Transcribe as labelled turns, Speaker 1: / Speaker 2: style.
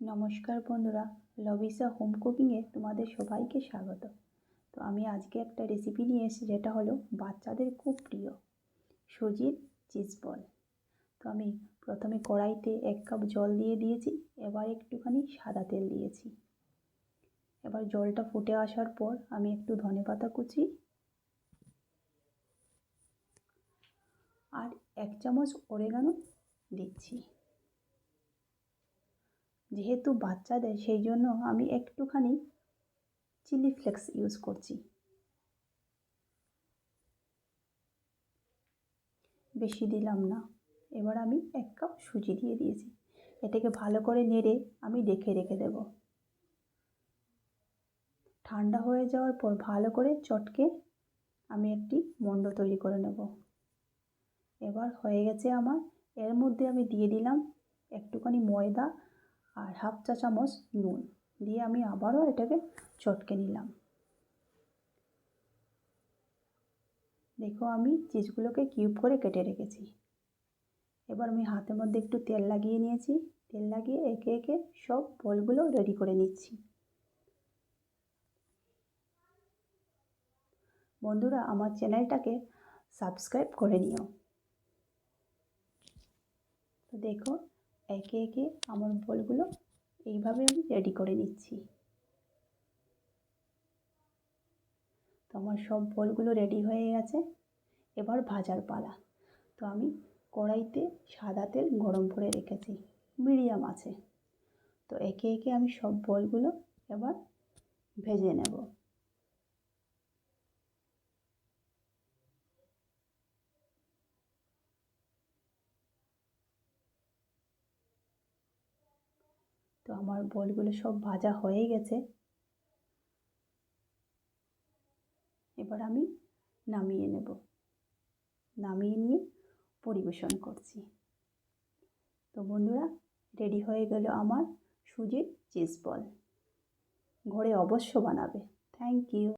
Speaker 1: নমস্কার বন্ধুরা, লবিসা হোম কুকিংয়ে তোমাদের সবাইকে স্বাগত। তো আমি আজকে একটা রেসিপি নিয়ে এসেছি, যেটা হলো বাচ্চাদের খুব প্রিয় সুজির চিজ বল। তো আমি প্রথমে কড়াইতে 1 কাপ জল দিয়ে দিয়েছি। এবার একটুখানি সাদা তেল দিয়েছি। এবার জলটা ফুটে আসার পর আমি একটু ধনেপাতা কুচি আর 1 চামচ অরিগানো দিচ্ছি। যেহেতু বাচ্চাদের, সেই জন্য আমি একটুখানি চিলি ফ্লেক্স ইউজ করছি, বেশি দিলাম না। এবার আমি 1 কাপ সুজি দিয়ে দিয়েছি। এটাকে ভালো করে নেড়ে আমি রেখে দেব। ঠান্ডা হয়ে যাওয়ার পর ভালো করে চটকে আমি একটি মণ্ড তৈরি করে নেব। এবার হয়ে গেছে আমার। এর মধ্যে আমি দিয়ে দিলাম একটুখানি ময়দা আর 1/2 চা চামচ নুন দিয়ে আমি আবারও এটাকে চটকে নিলাম। দেখো, আমি চিজগুলোকে কিউব করে কেটে রেখেছি। এবার আমি হাতের মধ্যে একটু তেল লাগিয়ে নিয়েছি। তেল লাগিয়ে একে একে সব বলগুলো রেডি করে নিচ্ছি। বন্ধুরা, আমার চ্যানেলটাকে সাবস্ক্রাইব করে নিও। তো দেখো, একে একে আমার বলগুলো এইভাবে আমি রেডি করে নিচ্ছি। তো আমার সব বলগুলো রেডি হয়ে গেছে। এবার ভাজার পালা। তো আমি কড়াইতে সাদা তেল গরম করে রেখেছি, মিডিয়াম আছে। তো একে একে আমি সব বলগুলো এবার ভেজে নেব। তো আমার বলগুলো সব ভাজা হয়ে গেছে। এবার আমি নামিয়ে নেব। নামিয়ে নিয়ে পরিবেশন করছি। তো বন্ধুরা, রেডি হয়ে গেল আমার সুজির চিজ বল। ঘরে অবশ্য বানাবে। Thank you.